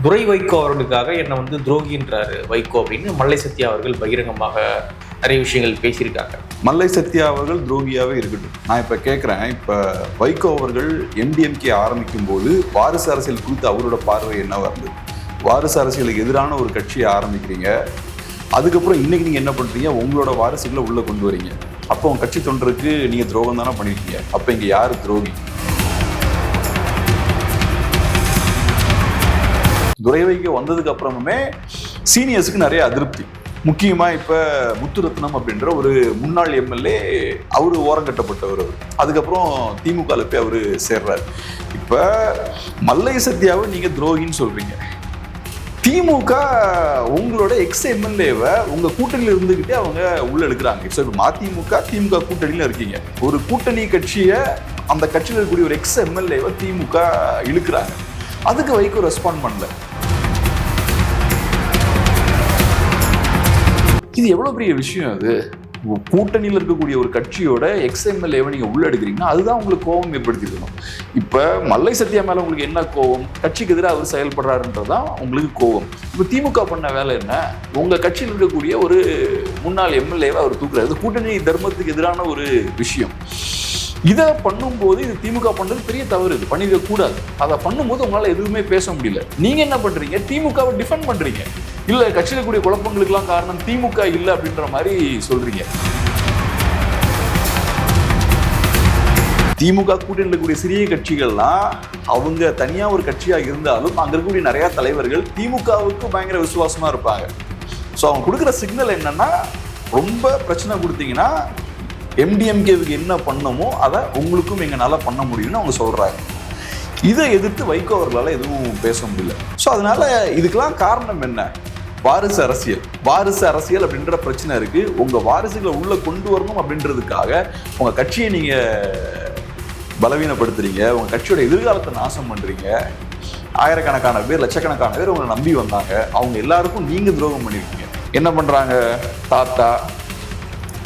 துரை வைகோ அவர்களுக்காக என்னை துரோகின்றாரு வைகோ அப்படின்னு மல்லை சத்யா அவர்கள் பகிரங்கமாக நிறைய விஷயங்கள் பேசியிருக்காங்க. மல்லை சத்யா அவர்கள் துரோகியாவே இருக்கட்டும். நான் இப்ப கேட்கிறேன், இப்ப வைகோ அவர்கள் MDMK ஆரம்பிக்கும் போது வாரிசு அரசியல் குறித்து அவரோட பார்வை என்னவா இருந்தது? வாரிசு அரசியலுக்கு எதிரான ஒரு கட்சியை ஆரம்பிக்கிறீங்க, அதுக்கப்புறம் இன்னைக்கு நீங்க என்ன பண்றீங்க, உங்களோட வாரிசுகளை உள்ள கொண்டு வரீங்க. அப்போ உங்க கட்சி தொண்டருக்கு நீங்க துரோகம் தானே பண்ணிருக்கீங்க. அப்ப இங்க யாரு துரோகி? துரை வைகோ வந்ததுக்கு அப்புறமே சீனியர்ஸுக்கு நிறைய அதிருப்தி. முக்கியமா இப்ப முத்துரத்னம் அப்படின்ற ஒரு முன்னாள் MLA அவரு ஓரங்கட்டப்பட்டவர். அதுக்கப்புறம் திமுகல போய் அவரு சேர்றாரு. இப்ப மல்லை சத்யாவை நீங்க துரோகின்னு சொல்றீங்க. திமுக உங்களோட MLA-வை உங்க கூட்டணியில இருந்துகிட்டே அவங்க உள்ள எடுக்கிறாங்க. மதிமுக திமுக கூட்டணியில இருக்கீங்க. ஒரு கூட்டணி கட்சியை, அந்த கட்சியில் இருக்கக்கூடிய ஒரு MLA-வை திமுக இழுக்கிறாங்க. அதுக்கு வைகோ ரெஸ்பாண்ட் பண்ணல. இது எவ்வளவு பெரிய விஷயம்? அது கூட்டணியில் இருக்கக்கூடிய ஒரு கட்சியோட MLA-வை நீங்க உள்ள எடுக்கிறீங்கன்னா அதுதான் உங்களுக்கு கோபம் ஏற்படுத்திருக்கணும். இப்ப மல்லை சத்யா மேல உங்களுக்கு என்ன கோபம்? கட்சிக்கு எதிராக அவர் செயல்படுறாருன்றதான் உங்களுக்கு கோபம். இப்ப திமுக பண்ண வேலை என்ன? உங்க கட்சியில் இருக்கக்கூடிய ஒரு முன்னாள் MLA-வை அவர் தூக்குறாரு. கூட்டணி தர்மத்துக்கு எதிரான ஒரு விஷயம். இதை பண்ணும்போது இது திமுக பண்றது பெரிய தவறு. இது பண்ணிருக்க கூடாது. அதை பண்ணும்போது உங்களால எதுவுமே பேச முடியல. நீங்க என்ன பண்றீங்க? திமுகவை டிஃபெண்ட் பண்றீங்க. இல்ல கட்சியில கூடிய குழப்பங்களுக்கெல்லாம் காரணம் திமுக இல்ல அப்படின்ற மாதிரி சொல்றீங்க. திமுக கூட்டணியில் இருக்கக்கூடிய சிறிய கட்சிகள்லாம் அவங்க தனியா ஒரு கட்சியா இருந்தாலும் அங்க இருக்கக்கூடிய நிறைய தலைவர்கள் திமுகவுக்கு பயங்கர விசுவாசமா இருப்பாங்க. ஸோ அவங்க கொடுக்குற சிக்னல் என்னன்னா, ரொம்ப பிரச்சனை கொடுத்தீங்கன்னா MDMK-வுக்கு என்ன பண்ணமோ அதை உங்களுக்கும் எங்களால பண்ண முடியும்னு அவங்க சொல்றாங்க. இதை எதிர்த்து வைகோ அவர்களால் எதுவும் பேச முடியல. ஸோ அதனால இதுக்கெல்லாம் காரணம் என்ன? வாரிசு அரசியல். வாரிசு அரசியல் அப்படின்ற பிரச்சனை இருக்கு. உங்க வாரிசுகளை உள்ள கொண்டு வரணும் அப்படின்றதுக்காக உங்க கட்சியை நீங்க பலவீனப்படுத்துறீங்க. உங்க கட்சியோட எதிர்காலத்தை நாசம் பண்றீங்க. ஆயிரக்கணக்கான பேர், லட்சக்கணக்கான பேர் உங்களை நம்பி வந்தாங்க. அவங்க எல்லாருக்கும் நீங்க துரோகம் பண்ணிருக்கீங்க. என்ன பண்றாங்க?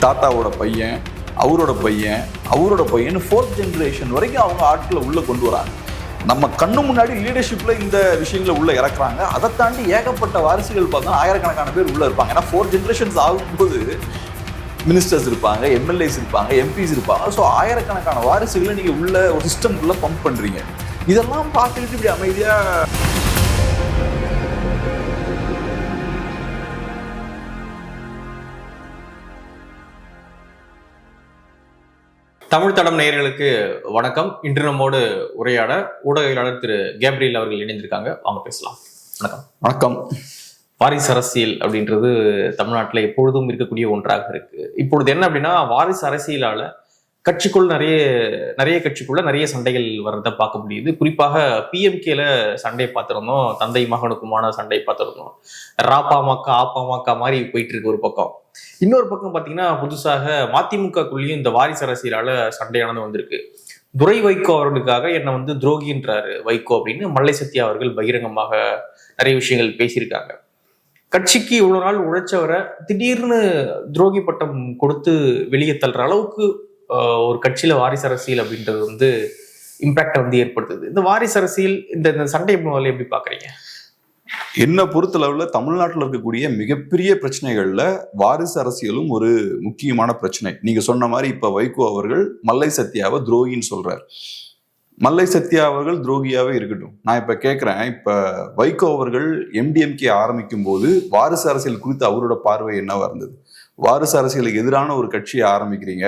தாத்தாவோட பையன், அவரோட பையன் 4th ஜெனரேஷன் வரைக்கும் அவங்க ஆட்களை உள்ள கொண்டு வராங்க. நம்ம கண்ணு முன்னாடி லீடர்ஷிப்ல இந்த விஷயங்களை உள்ள இறக்குறாங்க. அதை தாண்டி ஏகப்பட்ட வாரிசுகள் பார்த்தா ஆயிரக்கணக்கான பேர் உள்ள இருப்பாங்க. ஏன்னா 4 ஜெனரேஷன்ஸ் ஆகும்போது மினிஸ்டர்ஸ் இருப்பாங்க, MLAs இருப்பாங்க, MPs இருப்பாங்க. ஸோ ஆயிரக்கணக்கான வாரிசுகளை நீங்க உள்ள ஒரு சிஸ்டம்குள்ள பம்ப் பண்றீங்க. இதெல்லாம் பார்த்துக்கிட்டு இப்படி அமைதியா தமிழ் தடம் நேயர்களுக்கு வணக்கம். இன்று நம்மோடு உரையாட ஊடகவியலாளர் திரு கேப்ரியல் அவர்கள் இணைந்திருக்காங்க. வாங்க பேசலாம். வணக்கம். வணக்கம். வாரிசு அரசியல் அப்படின்றது தமிழ்நாட்டில் எப்பொழுதும் இருக்கக்கூடிய ஒன்றாக இருக்கு. இப்பொழுது என்ன அப்படின்னா, வாரிசு அரசியலால கட்சிக்குள் நிறைய கட்சிக்குள்ள நிறைய சண்டைகள் வர்றதை பார்க்க முடியுது. குறிப்பாக PMK-ல சண்டையை பார்த்திருந்தோம், தந்தை மகனுக்குமான சண்டையை பார்த்திருந்தோம். ராபாமக ஆப்பாமக மாதிரி போயிட்டு இருக்கு ஒரு பக்கம். இன்னொரு பக்கம் பார்த்தீங்கன்னா, புதுசாக மதிமுகக்குள்ளேயும் இந்த வாரிசு அரசியலால சண்டையானது வந்திருக்கு. துரை வைகோ அவர்களுக்காக என்னை துரோகின்றாரு வைகோ அப்படின்னு மல்லை சத்யா அவர்கள் பகிரங்கமாக நிறைய விஷயங்கள் பேசியிருக்காங்க. கட்சிக்கு இவ்வளவு நாள் உழைச்சவரை திடீர்னு துரோகி பட்டம் கொடுத்து வெளியே தள்ளுற அளவுக்கு ஒரு கட்சியில வாரிசு அரசியல் அப்படின்றது இம்பாக்டை ஏற்படுத்துது. இந்த வாரிசு அரசியல் இந்த சண்டை எப்படி பாக்குறீங்க? என்ன பொறுத்தளவுல தமிழ்நாட்டில் இருக்கக்கூடிய மிகப்பெரிய பிரச்சனைகள்ல வாரிசு அரசியலும் ஒரு முக்கியமான பிரச்சனை. நீங்க சொன்ன மாதிரி இப்ப வைகோ அவர்கள் மல்லை சத்யாவை துரோகின்னு சொல்றாரு. மல்லை சத்யா அவர்கள் துரோகியாவே இருக்கட்டும். நான் இப்ப கேட்கிறேன், இப்ப வைகோ அவர்கள் MDMK ஆரம்பிக்கும் போது வாரிசு அரசியல் குறித்து அவரோட பார்வை என்னவா இருந்தது? வாரிசு அரசியலுக்கு எதிரான ஒரு கட்சியை ஆரம்பிக்கிறீங்க,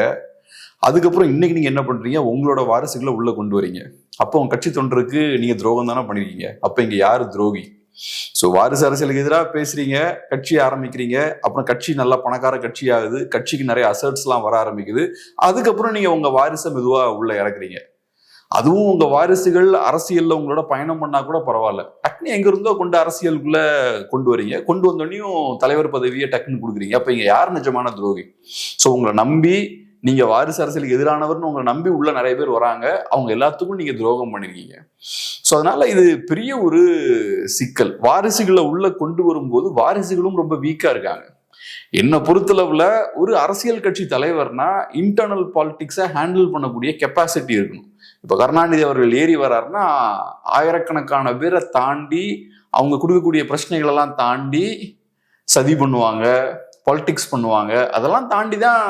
அதுக்கப்புறம் இன்னைக்கு நீங்க என்ன பண்றீங்க, உங்களோட வாரிசுகளை உள்ள கொண்டு வரீங்க. அப்போ உங்க கட்சி தொண்டருக்கு நீங்க துரோகம் தானே பண்ணிருக்கீங்க. அப்ப இங்க யாரு துரோகி? ஸோ வாரிசு அரசியலுக்கு எதிராக பேசுறீங்க, கட்சி ஆரம்பிக்கிறீங்க, அப்புறம் கட்சி நல்லா பணக்கார கட்சி ஆகுது, கட்சிக்கு நிறைய அசர்ட்ஸ் எல்லாம் வர ஆரம்பிக்குது. அதுக்கப்புறம் நீங்க உங்க வாரிசை மெதுவா உள்ள இறக்குறீங்க. அதுவும் உங்க வாரிசுகள் அரசியல்ல உங்களோட பயணம் பண்ணா கூட பரவாயில்ல, டக்குனு எங்க இருந்தோ கொண்டு அரசியலுக்குள்ள கொண்டு வரீங்க. கொண்டு வந்தோடனையும் தலைவர் பதவியை டக்குன்னு கொடுக்குறீங்க. அப்ப இங்க யார் நிஜமான துரோகி? ஸோ உங்களை நம்பி, நீங்க வாரிசு அரசியலுக்கு எதிரானவர்னு உங்களை நம்பி உள்ள நிறைய பேர் வராங்க. அவங்க எல்லாத்துக்கும் நீங்க துரோகம் பண்ணிருக்கீங்க. ஸோ அதனால இது பெரிய ஒரு சிக்கல். வாரிசுகளை உள்ள கொண்டு வரும்போது வாரிசுகளும் ரொம்ப வீக்கா இருக்காங்க. என்னை பொறுத்தளவுல ஒரு அரசியல் கட்சி தலைவர்னா இன்டர்னல் பாலிடிக்ஸை ஹேண்டில் பண்ணக்கூடிய கெப்பாசிட்டி இருக்கணும். இப்ப கருணாநிதி அவர்கள் ஏறி வர்றாருன்னா ஆயிரக்கணக்கான பேரை தாண்டி அவங்க கொடுக்கக்கூடிய பிரச்சனைகள் எல்லாம் தாண்டி சதி பண்ணுவாங்க, பாலிடிக்ஸ் பண்ணுவாங்க. அதெல்லாம் தாண்டி தான்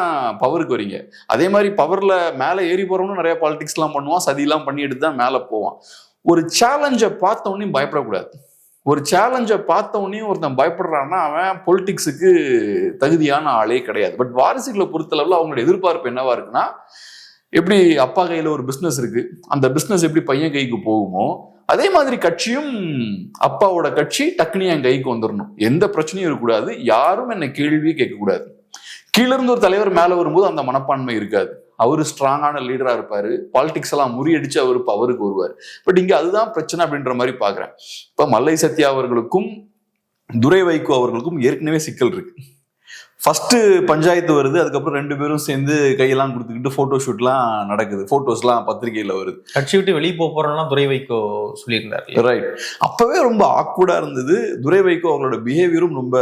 பவருக்கு வரீங்க. அதே மாதிரி பவர்ல மேலே ஏறி போறவனும் நிறைய பாலிடிக்ஸ்லாம் பண்ணுவான், சதியெல்லாம் பண்ணி எடுத்து தான் மேலே போவான். ஒரு சேலஞ்சை பார்த்த உடனே பயப்படக்கூடாது. ஒரு சேலஞ்சை பார்த்த உடனே ஒருத்தன் பயப்படுறான்னா அவன் பொலிட்டிக்ஸுக்கு தகுதியான ஆளே கிடையாது. பட் வாரிசுகளை பொறுத்தளவில் அவங்களோட எதிர்பார்ப்பு என்னவா இருக்குன்னா, எப்படி அப்பா கையில ஒரு பிசினஸ் இருக்கு, அந்த பிசினஸ் எப்படி பையன் கைக்கு போகுமோ அதே மாதிரி கட்சியும், அப்பாவோட கட்சி டக்குனு என் கைக்கு வந்துடணும், எந்த பிரச்சனையும் இருக்கக்கூடாது, யாரும் என்னை கேள்வி கேட்கக்கூடாது. கீழ இருந்து ஒரு தலைவர் மேல வரும்போது அந்த மனப்பான்மை இருக்காது. அவரு ஸ்ட்ராங்கான லீடரா இருப்பாரு, பாலிடிக்ஸ் எல்லாம் முறியடிச்சு அவரு பவருக்கு வருவார். பட் இங்க அதுதான் பிரச்சனை அப்படின்ற மாதிரி பாக்குறேன். இப்ப மல்லை சத்யா அவர்களுக்கும் துரை வைகோ அவர்களுக்கும் ஏற்கனவே சிக்கல் இருக்கு. ஃபர்ஸ்ட் பஞ்சாயத்து வருது, அதுக்கப்புறம் 2 பேரும் சேர்ந்து கையெல்லாம் கொடுத்துக்கிட்டு போட்டோ ஷூட்லாம் நடக்குது, போட்டோஸ்லாம் பத்திரிகையில வருது. கட்சி விட்டு வெளியே போறோம்லாம் துரை வைகோ சொல்லியிருந்தாரு. ரைட். அப்பவே ரொம்ப ஆக்வர்டா இருந்தது. துரை வைகோ அவங்களோட பிஹேவியரும் ரொம்ப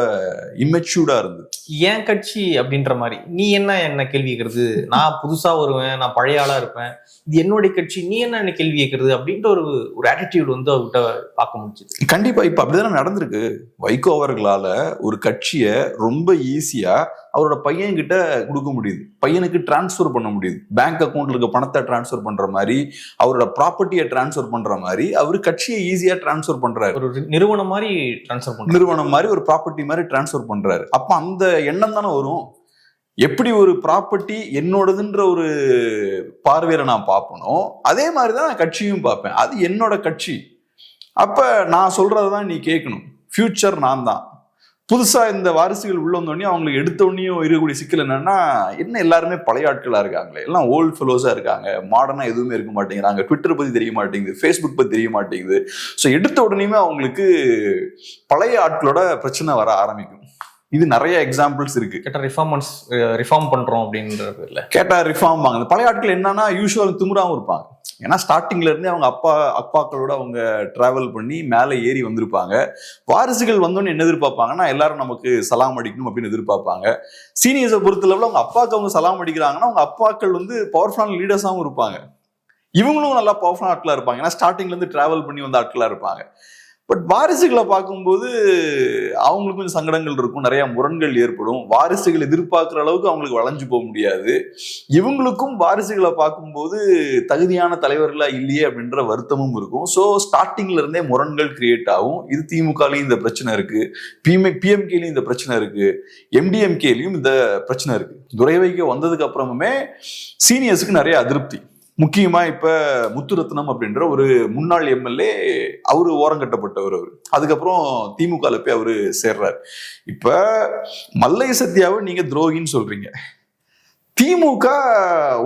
இம்மெச்சூர்டா இருந்தது. ஏன் கட்சி அப்படின்ற மாதிரி, நீ என்ன கேள்வி கேட்கறது, நான் புதுசா வருவேன், நான் பழைய ஆளா இருப்பேன், இது என்னுடைய கட்சி, நீ என்ன கேள்வி கேட்கறது அப்படின்ற ஒரு ஆட்டிடியூட் வந்து அவர்கிட்ட பார்க்க முடிஞ்சது. கண்டிப்பா இப்ப அப்படிதானே நடந்திருக்கு. வைகோ அவர்களால ஒரு கட்சியை ரொம்ப ஈஸியா அவரோட பையன் கிட்ட கொடுக்க முடியுது, பையனுக்கு டிரான்ஸ்பர் பண்ண முடியுது. பேங்க் அக்கௌண்ட்ல இருக்க பணத்தை டிரான்ஸ்பர் பண்ற மாதிரி, அவரோட ப்ராப்பர்ட்டியை டிரான்ஸ்பர் பண்ற மாதிரி அவரு கட்சியை ஈஸியா டிரான்ஸ்பர் பண்றாரு. ஒரு நிறுவனம் மாதிரி டிரான்ஸ்பர் பண்றாரு, நிறுவனம் மாதிரி ஒரு ப்ராப்பர்ட்டி மாதிரி டிரான்ஸ்பர் பண்றாரு. அப்ப அந்த எண்ணம் தானே வரும். எப்படி ஒரு ப்ராப்பர்ட்டி என்னோடதுன்ற ஒரு பார்வையில நான் பார்ப்பனோ அதே மாதிரிதான் நான் கட்சியும் பார்ப்பேன். அது என்னோட கட்சி, அப்ப நான் சொல்றதான் நீ கேட்கணும். ஃபியூச்சர் நான் தான். புதுசா இந்த வாரிசுகள் உள்ள வந்தோடனே அவங்களுக்கு எடுத்தோடனையும் இருக்கக்கூடிய சிக்கல் என்னன்னா, என்ன எல்லாருமே பழைய ஆட்களா இருக்காங்களே, எல்லாம் ஓல்டு ஃபெலோஸா இருக்காங்க, மாடர்னா எதுவுமே இருக்க மாட்டேங்கிறாங்க, ட்விட்டர் பத்தி தெரிய மாட்டேங்குது, ஃபேஸ்புக் பத்தி தெரிய மாட்டேங்குது. ஸோ எடுத்த உடனேயுமே அவங்களுக்கு பழைய ஆட்களோட பிரச்சனை வர ஆரம்பிக்கும். இது நிறைய எக்ஸாம்பிள்ஸ் இருக்கு. கேட்டா ரிஃபார்ம் பண்றோம் அப்படின்றது இல்ல, கேட்டா ரிஃபார்ம் வாங்க. பழைய ஆட்கள் என்னன்னா யூசுவல் திமுறாவும் இருப்பாங்க. ஏன்னா ஸ்டார்டிங்ல இருந்தே அவங்க அப்பாக்களோட அவங்க டிராவல் பண்ணி மேலே ஏறி வந்திருப்பாங்க. வாரிசுகள் வந்தோன்னு என்ன எதிர்பார்ப்பாங்கன்னா, எல்லாரும் நமக்கு சலாம் அடிக்கணும் அப்படின்னு எதிர்பார்ப்பாங்க. சீனியர்ஸை பொறுத்தளவுல அவங்க அப்பாவுக்கு அவங்க சலாம் அடிக்கிறாங்கன்னா அவங்க அப்பாக்கள் வந்து பவர்ஃபுல்லான லீடர்ஸாகவும் இருப்பாங்க, இவங்களும் நல்லா பவர்ஃபுல்லான ஆட்களா இருப்பாங்க. ஏன்னா ஸ்டார்டிங்ல இருந்து டிராவல் பண்ணி வந்த ஆட்களா இருப்பாங்க. பட் வாரிசுகளை பார்க்கும்போது அவங்களுக்கு கொஞ்சம் சங்கடங்கள் இருக்கும், நிறைய முரண்கள் ஏற்படும். வாரிசுகள் எதிர்பார்க்குற அளவுக்கு அவங்களுக்கு வளைஞ்சு போக முடியாது. இவங்களுக்கும் வாரிசுகளை பார்க்கும்போது தகுதியான தலைவர்களா இல்லையே அப்படின்ற வருத்தமும் இருக்கும். ஸோ ஸ்டார்டிங்ல இருந்தே முரண்கள் கிரியேட் ஆகும். இது திமுகலையும் இந்த பிரச்சனை இருக்கு, பிஎம்கேலையும் இந்த பிரச்சனை இருக்கு, எம்டிஎம்கேலையும் இந்த பிரச்சனை இருக்கு. துரை வைகோ வந்ததுக்கு அப்புறமுமே சீனியர்ஸுக்கு நிறைய அதிருப்தி. முக்கியமா இப்ப முத்துரத்னம் அப்படின்ற ஒரு முன்னாள் எம்எல்ஏ, அவரு ஓரங்கட்டப்பட்டவர். அவரு அதுக்கப்புறம் திமுக போய் அவரு சேர்றாரு. இப்ப மல்லை சத்யாவை நீங்க துரோகின்னு சொல்றீங்க. திமுக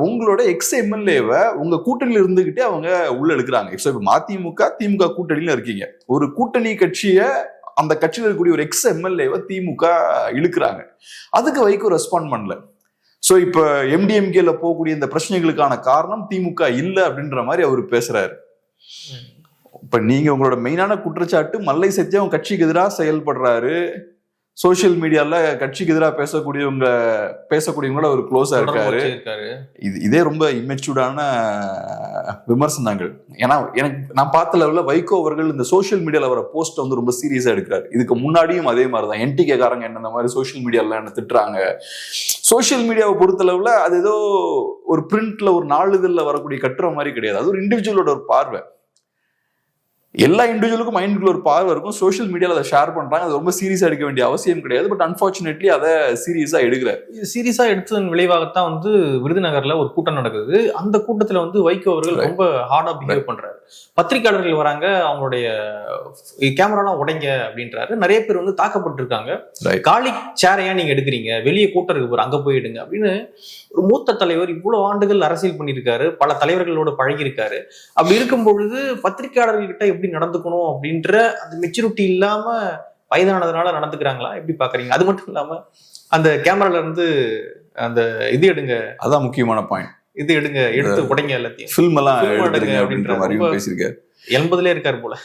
உங்களோட எக்ஸ் எம்எல்ஏவை உங்க கூட்டணியில இருந்துகிட்டே அவங்க உள்ள எடுக்கிறாங்க. இப்ப மதிமுக திமுக கூட்டணியில இருக்கீங்க, ஒரு கூட்டணி கட்சியை, அந்த கட்சியில் இருக்கக்கூடிய ஒரு எக்ஸ் எம்எல்ஏவை திமுக இழுக்கிறாங்க. அதுக்கு வைகோ ரெஸ்பாண்ட் பண்ணல. சோ இப்ப எம்டிஎம்கேல போகக்கூடிய இந்த பிரச்சனைகளுக்கான காரணம் திமுக இல்ல அப்படின்ற மாதிரி அவரு பேசுறாரு. இப்ப நீங்க உங்களோட மெயினான குற்றச்சாட்டு மல்லை சத்யா உங்க கட்சிக்கு எதிராக செயல்படுறாரு, சோசியல் மீடியால கட்சிக்கு எதிராக பேசக்கூடியவங்களோட ஒரு க்ளோஸா இருக்காரு. இதே ரொம்ப இம்மெச்சூர்டான விமர்சனங்கள். ஏன்னா நான் பார்த்த லெவலில் வைகோ அவர்கள் இந்த சோசியல் மீடியால வர போஸ்ட் வந்து ரொம்ப சீரியஸா எடுக்கிறாரு. இதுக்கு முன்னாடியும் அதே மாதிரிதான் என்டிகே காரங்க என்ன மாதிரி சோசியல் மீடியால என்ன திட்டுறாங்க. சோசியல் மீடியாவை பொறுத்தளவுல அது ஏதோ ஒரு பிரிண்ட்ல ஒரு நாளிதழ்ல வரக்கூடிய கட்டுற மாதிரி கிடையாது. அது ஒரு இண்டிவிஜுவலோட ஒரு பார்வை. எல்லா இண்டிவிஜுவலுக்கும் மைண்டுக்குள்ள ஒரு பார்வை இருக்கும். சோஷியல் மீடியாவில் அதை ஷேர் பண்றாங்க. அது ரொம்ப சீரியஸா எடுக்க வேண்டிய அவசியம் கிடையாது. பட் அன்பார்ச்சுனேட்லி அதை சீரியஸா எடுக்கிறார். சீரியஸா எடுத்ததன் விளைவாகத்தான் வந்து விருதுநகர்ல ஒரு கூட்டம் நடக்குது. அந்த கூட்டத்துல வந்து வைகோ அவர்கள் ரொம்ப ஹார்டா பிஹேவ் பண்றாரு. பத்திரிகையாளர்கள் வராங்க, அவங்களுடைய கேமராலாம் உடைங்க அப்படின்றாரு. நிறைய பேர் வந்து தாக்கப்பட்டிருக்காங்க. காலி சேரையா நீங்க எடுக்கிறீங்க, வெளியே கூட்டம் இருக்கு, அங்க போயிடுங்க அப்படின்னு. ஒரு மூத்த தலைவர், இவ்வளவு ஆண்டுகள் அரசியல் பண்ணியிருக்காரு, பல தலைவர்களோட பழகி இருக்காரு. அப்படி இருக்கும் பொழுது பத்திரிகையாளர்கள்கிட்ட எப்படி நடந்துக்கணும் அப்படின்ற அந்த மெச்சூரிட்டி இல்லாம வயதானதுனால நடந்துக்கிறாங்களா, எப்படி பாக்குறீங்க? அது மட்டும் இல்லாம அந்த கேமரால இருந்து அந்த இது எடுங்க, அதான் முக்கியமான பாயிண்ட். இது எடுங்க, எடுத்து உடைங்க, எல்லாத்தையும் ஃபில்ம் எல்லாம் எடுங்க அப்படின்ற மாதிரியும் பேசியிருக்காரு. 80லே இருக்காரு போல.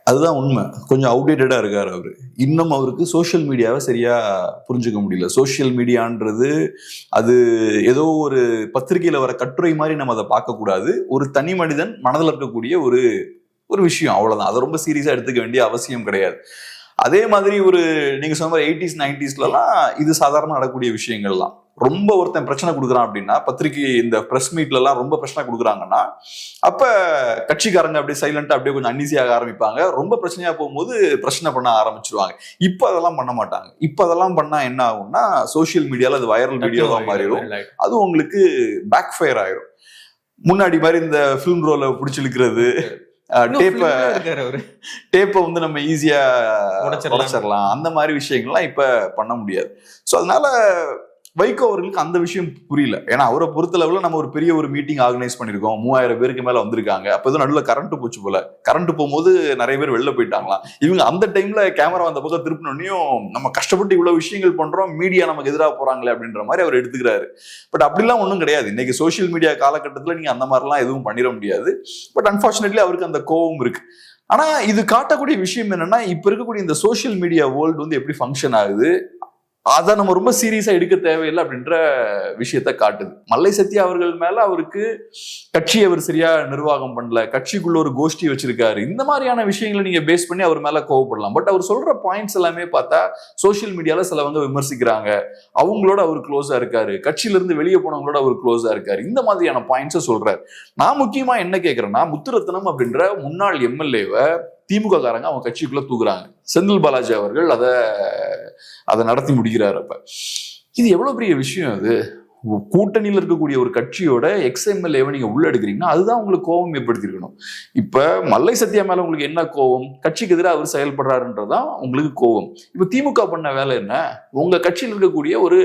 அதுதான் உண்மை. கொஞ்சம் அவுடேட்டடா இருக்காரு அவரு. இன்னும் அவருக்கு சோசியல் மீடியாவை சரியா புரிஞ்சுக்க முடியல. சோசியல் மீடியான்றது அது ஏதோ ஒரு பத்திரிகையில வர கட்டுரை மாதிரி நம்ம அதை பார்க்க கூடாது. ஒரு தனி மனிதன் மனதில் இருக்கக்கூடிய ஒரு விஷயம், அவ்வளவுதான். அதை ரொம்ப சீரியஸா எடுத்துக்க வேண்டிய அவசியம் கிடையாது. அதே மாதிரி நீங்க சொன்ன மாதிரி 80s 90sலாம் இது சாதாரண நடக்கக்கூடிய விஷயங்கள்லாம். ரொம்ப ஒருத்தன் பிரச்சனை கொடுக்குறான் அப்படின்னா, பத்திரிகை இந்த பிரஸ் மீட்ல எல்லாம் ரொம்ப பிரச்சனை கொடுக்குறாங்கன்னா, அப்ப கட்சிக்காரங்க அப்படியே சைலண்டா அப்படியே கொஞ்சம் அன்ஈசியாக ஆரம்பிப்பாங்க. ரொம்ப பிரச்சனையா போகும்போது பிரச்சனை பண்ண ஆரம்பிச்சிருவாங்க. இப்ப அதெல்லாம் பண்ண மாட்டாங்க. இப்ப அதெல்லாம் பண்ணா என்ன ஆகும்னா, சோசியல் மீடியால அது வைரல் வீடியோவா மாறிடும். அது உங்களுக்கு பேக் ஃபயர் ஆயிரும். முன்னாடி மாதிரி இந்த ஃபிலிம் ரோல பிடிச்சி இழுக்கிறது, டேப்பை வந்து நம்ம ஈஸியா உடைச்சிடலாம், அந்த மாதிரி விஷயங்கள்லாம் இப்ப பண்ண முடியாது. சோ அதனால வைகோ அவர்களுக்கு அந்த விஷயம் புரியல. ஏன்னா அவரை பொறுத்தளவுல நம்ம ஒரு பெரிய ஒரு மீட்டிங் ஆர்கனைஸ் பண்ணிருக்கோம், 3000 பேருக்கு மேல வந்திருக்காங்க. அப்ப எதுவும் நடுவில் கரண்ட் போச்சு போல, கரண்ட் போகும்போது நிறைய பேர் வெளில போயிட்டாங்களாம். இவங்க அந்த டைம்ல கேமரா வந்த பக்கம் திருப்பினோடனையும் நம்ம கஷ்டப்பட்டு இவ்வளவு விஷயங்கள் பண்றோம், மீடியா நமக்கு எதிராக போறாங்களே அப்படின்ற மாதிரி அவர் எடுத்துக்கிறாரு. பட் அப்படிலாம் ஒன்றும் கிடையாது. இன்னைக்கு சோசியல் மீடியா காலகட்டத்தில் நீங்க அந்த மாதிரிலாம் எதுவும் பண்ணிட முடியாது. பட் அன்பார்ச்சுனேட்லி அவருக்கு அந்த கோவம் இருக்கு. ஆனா இது காட்டக்கூடிய விஷயம் என்னன்னா, இப்ப இருக்கக்கூடிய இந்த சோசியல் மீடியா வேர்ல்டு வந்து எப்படி ஃபங்க்ஷன் ஆகுது, அதை நம்ம ரொம்ப சீரியஸா எடுக்க தேவையில்லை அப்படின்ற விஷயத்த காட்டுது. மல்லை சத்யா அவர்கள் மேல அவருக்கு கட்சி அவர் சரியா நிர்வாகம் பண்ணல, கட்சிக்குள்ள ஒரு கோஷ்டி வச்சிருக்காரு, இந்த மாதிரியான விஷயங்களை நீங்க பேஸ் பண்ணி அவர் மேல கோவப்படலாம். பட் அவர் சொல்ற பாயிண்ட்ஸ் எல்லாமே பார்த்தா சோசியல் மீடியால சிலவங்க விமர்சிக்கிறாங்க, அவங்களோட அவர் க்ளோஸா இருக்காரு, கட்சியில இருந்து வெளியே போனவங்களோட அவர் க்ளோஸா இருக்காரு, இந்த மாதிரியான பாயிண்ட்ஸை சொல்றாரு. நான் முக்கியமா என்ன கேட்கிறேன்னா, முத்துரத்னம் அப்படின்ற முன்னாள் எம்எல்ஏவை திமுக காரங்க அவங்க கட்சிக்குள்ள தூக்குறாங்க. செந்தில் பாலாஜி அவர்கள் அதை நடத்தி முடிக்கிறார். அப்ப இது எவ்வளவு பெரிய விஷயம். அது கூட்டணியில் இருக்கக்கூடிய ஒரு கட்சியோட எக்ஸ்எம்எல்ஏவை நீங்க உள்ள எடுக்கிறீங்கன்னா அதுதான் உங்களுக்கு கோபம் ஏற்படுத்திருக்கணும். இப்ப மல்லை சத்யா மேல உங்களுக்கு என்ன கோபம், கட்சிக்கு எதிராக அவர் செயல்படுறாருன்றதான் உங்களுக்கு கோபம். இப்ப திமுக பண்ண வேலை என்ன, உங்க கட்சியில் இருக்கக்கூடிய ஒரு